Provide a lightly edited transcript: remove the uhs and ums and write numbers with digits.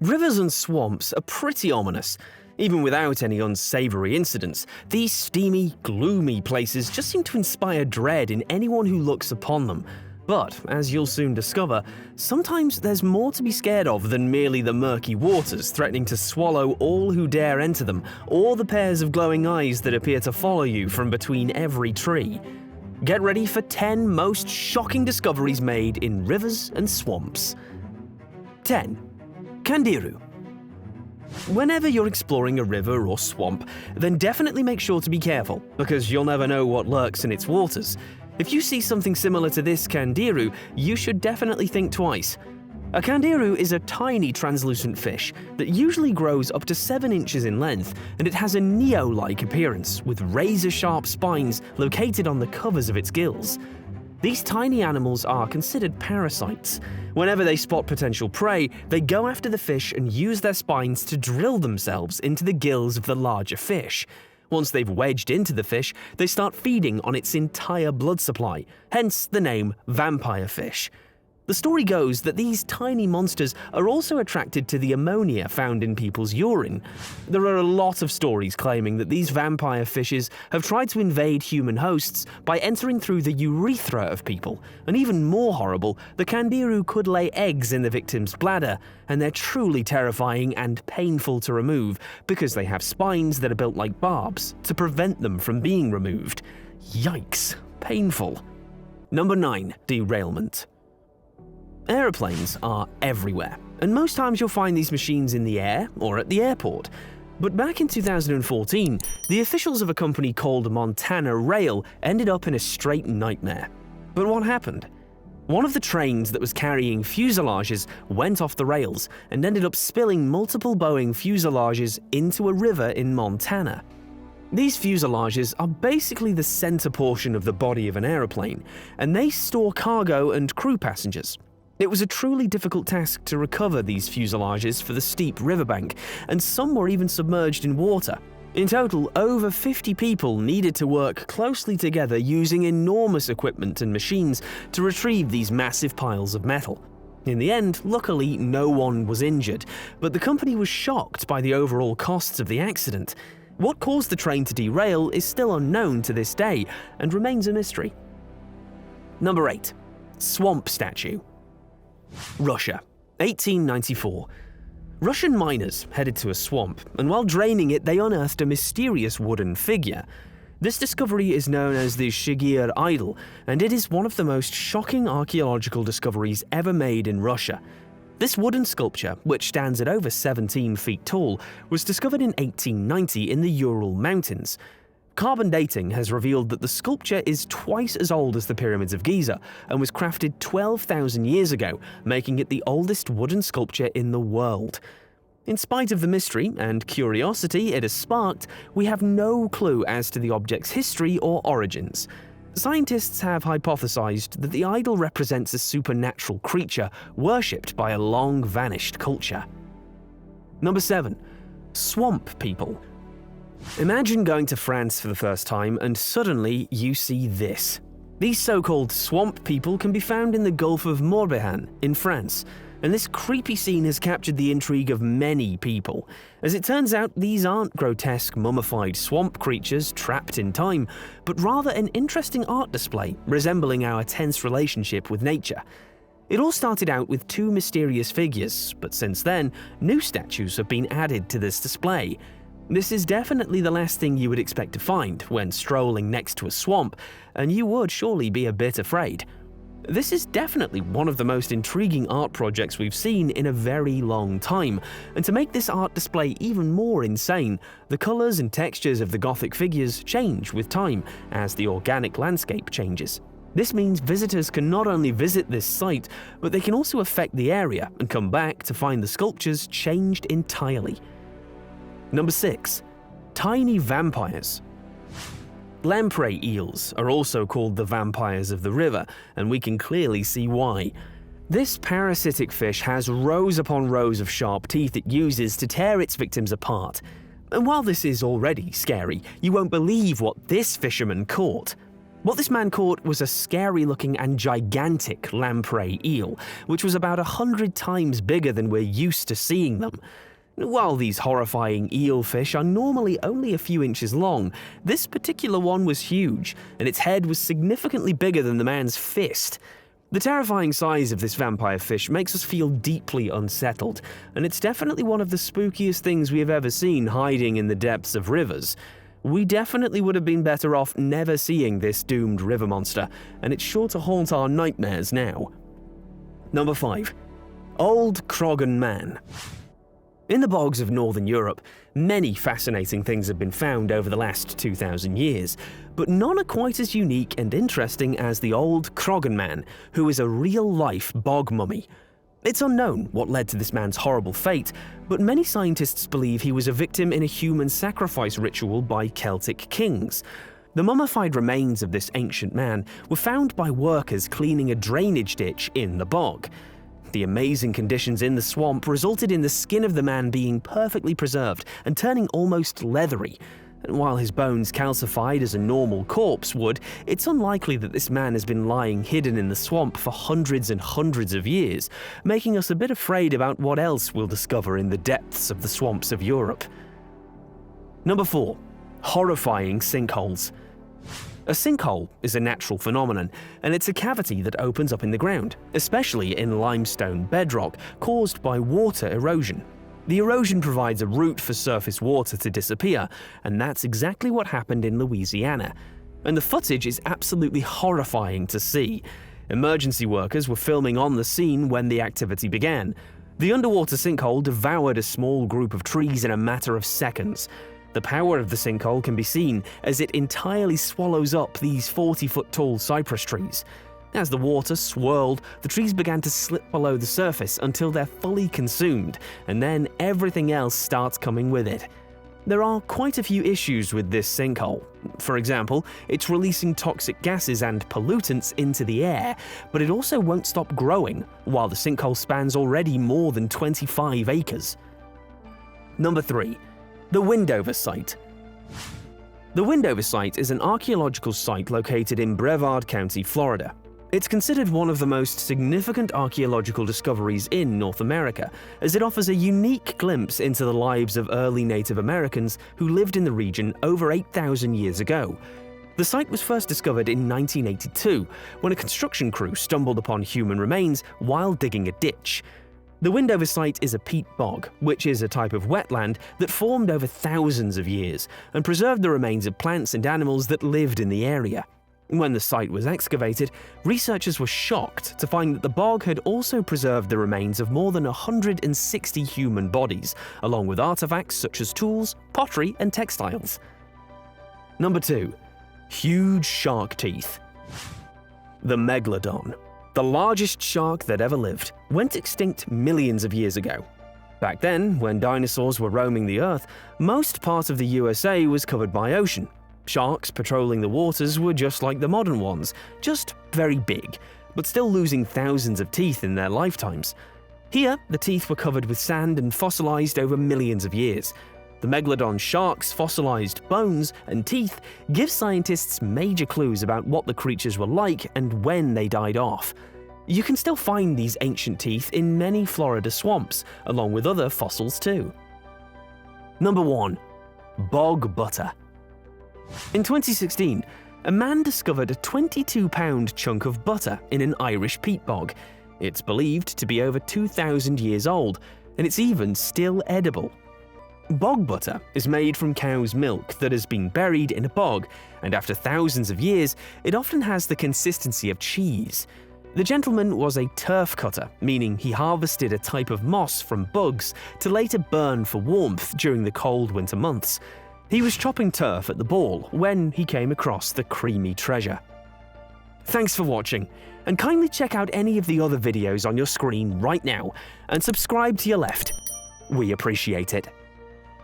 Rivers and swamps are pretty ominous. Even without any unsavory incidents, these steamy, gloomy places just seem to inspire dread in anyone who looks upon them. But, as you'll soon discover, sometimes there's more to be scared of than merely the murky waters threatening to swallow all who dare enter them, or the pairs of glowing eyes that appear to follow you from between every tree. Get ready for 10 most shocking discoveries made in rivers and swamps. 10. Candiru. Whenever you're exploring a river or swamp, then definitely make sure to be careful, because you'll never know what lurks in its waters. If you see something similar to this Candiru, you should definitely think twice. A Candiru is a tiny translucent fish that usually grows up to 7 inches in length, and it has a Neo-like appearance with razor-sharp spines located on the covers of its gills. These tiny animals are considered parasites. Whenever they spot potential prey, they go after the fish and use their spines to drill themselves into the gills of the larger fish. Once they've wedged into the fish, they start feeding on its entire blood supply, hence the name vampire fish. The story goes that these tiny monsters are also attracted to the ammonia found in people's urine. There are a lot of stories claiming that these vampire fishes have tried to invade human hosts by entering through the urethra of people, and even more horrible, the Candiru could lay eggs in the victim's bladder, and they're truly terrifying and painful to remove because they have spines that are built like barbs to prevent them from being removed. Yikes, painful. Number 9. Derailment. Aeroplanes are everywhere, and most times you'll find these machines in the air or at the airport. But back in 2014, the officials of a company called Montana Rail ended up in a straight nightmare. But what happened? One of the trains that was carrying fuselages went off the rails and ended up spilling multiple Boeing fuselages into a river in Montana. These fuselages are basically the center portion of the body of an aeroplane, and they store cargo and crew passengers. It was a truly difficult task to recover these fuselages for the steep riverbank, and some were even submerged in water. In total, over 50 people needed to work closely together using enormous equipment and machines to retrieve these massive piles of metal. In the end, luckily, no one was injured, but the company was shocked by the overall costs of the accident. What caused the train to derail is still unknown to this day and remains a mystery. Number 8. Swamp statue. Russia, 1894. Russian miners headed to a swamp, and while draining it, they unearthed a mysterious wooden figure. This discovery is known as the Shigir idol, and it is one of the most shocking archaeological discoveries ever made in Russia. This wooden sculpture, which stands at over 17 feet tall, was discovered in 1890 in the Ural Mountains. Carbon dating has revealed that the sculpture is twice as old as the pyramids of Giza and was crafted 12,000 years ago, making it the oldest wooden sculpture in the world. In spite of the mystery and curiosity it has sparked, we have no clue as to the object's history or origins. Scientists have hypothesized that the idol represents a supernatural creature worshipped by a long-vanished culture. Number 7. Swamp people. Imagine going to France for the first time and suddenly you see this. These so-called swamp people can be found in the Gulf of Morbihan in France, and this creepy scene has captured the intrigue of many people. As it turns out, these aren't grotesque mummified swamp creatures trapped in time, but rather an interesting art display resembling our tense relationship with nature. It all started out with 2 mysterious figures, but since then, new statues have been added to this display. This is definitely the last thing you would expect to find when strolling next to a swamp, and you would surely be a bit afraid. This is definitely one of the most intriguing art projects we've seen in a very long time, and to make this art display even more insane, the colors and textures of the Gothic figures change with time as the organic landscape changes. This means visitors can not only visit this site, but they can also affect the area and come back to find the sculptures changed entirely. Number 6. Tiny vampires. Lamprey eels are also called the vampires of the river, and we can clearly see why. This parasitic fish has rows upon rows of sharp teeth it uses to tear its victims apart. And while this is already scary, you won't believe what this fisherman caught. What this man caught was a scary-looking and gigantic lamprey eel, which was about 100 times bigger than we're used to seeing them. While these horrifying eelfish are normally only a few inches long, this particular one was huge, and its head was significantly bigger than the man's fist. The terrifying size of this vampire fish makes us feel deeply unsettled, and it's definitely one of the spookiest things we have ever seen hiding in the depths of rivers. We definitely would have been better off never seeing this doomed river monster, and it's sure to haunt our nightmares now. Number 5. Old Croghan Man. In the bogs of northern Europe, many fascinating things have been found over the last 2,000 years, but none are quite as unique and interesting as the old Croghan Man, who is a real-life bog mummy. It's unknown what led to this man's horrible fate, but many scientists believe he was a victim in a human sacrifice ritual by Celtic kings. The mummified remains of this ancient man were found by workers cleaning a drainage ditch in the bog. The amazing conditions in the swamp resulted in the skin of the man being perfectly preserved and turning almost leathery. And while his bones calcified as a normal corpse would, it's unlikely that this man has been lying hidden in the swamp for hundreds and hundreds of years, making us a bit afraid about what else we'll discover in the depths of the swamps of Europe. Number 4. Horrifying sinkholes. A sinkhole is a natural phenomenon, and it's a cavity that opens up in the ground, especially in limestone bedrock, caused by water erosion. The erosion provides a route for surface water to disappear, and that's exactly what happened in Louisiana. And the footage is absolutely horrifying to see. Emergency workers were filming on the scene when the activity began. The underwater sinkhole devoured a small group of trees in a matter of seconds. The power of the sinkhole can be seen as it entirely swallows up these 40-foot-tall cypress trees. As the water swirled, the trees began to slip below the surface until they're fully consumed, and then everything else starts coming with it. There are quite a few issues with this sinkhole. For example, it's releasing toxic gases and pollutants into the air, but it also won't stop growing, while the sinkhole spans already more than 25 acres. Number 3. The Windover Site. The Windover Site is an archaeological site located in Brevard County, Florida. It's considered one of the most significant archaeological discoveries in North America, as it offers a unique glimpse into the lives of early Native Americans who lived in the region over 8,000 years ago. The site was first discovered in 1982, when a construction crew stumbled upon human remains while digging a ditch. The Windover site is a peat bog, which is a type of wetland that formed over thousands of years and preserved the remains of plants and animals that lived in the area. When the site was excavated, researchers were shocked to find that the bog had also preserved the remains of more than 160 human bodies, along with artifacts such as tools, pottery, and textiles. Number 2. Huge shark teeth. The Megalodon, the largest shark that ever lived, went extinct millions of years ago. Back then, when dinosaurs were roaming the Earth, most part of the USA was covered by ocean. Sharks patrolling the waters were just like the modern ones, just very big, but still losing thousands of teeth in their lifetimes. Here, the teeth were covered with sand and fossilized over millions of years. The Megalodon shark's fossilized bones and teeth give scientists major clues about what the creatures were like and when they died off. You can still find these ancient teeth in many Florida swamps, along with other fossils too. Number 1. Bog butter. In 2016, a man discovered a 22-pound chunk of butter in an Irish peat bog. It's believed to be over 2,000 years old, and it's even still edible. Bog butter is made from cow's milk that has been buried in a bog, and after thousands of years, it often has the consistency of cheese. The gentleman was a turf cutter, meaning he harvested a type of moss from bugs to later burn for warmth during the cold winter months. He was chopping turf at the ball when he came across the creamy treasure. Thanks for watching, and kindly check out any of the other videos on your screen right now, and subscribe to your left. We appreciate it.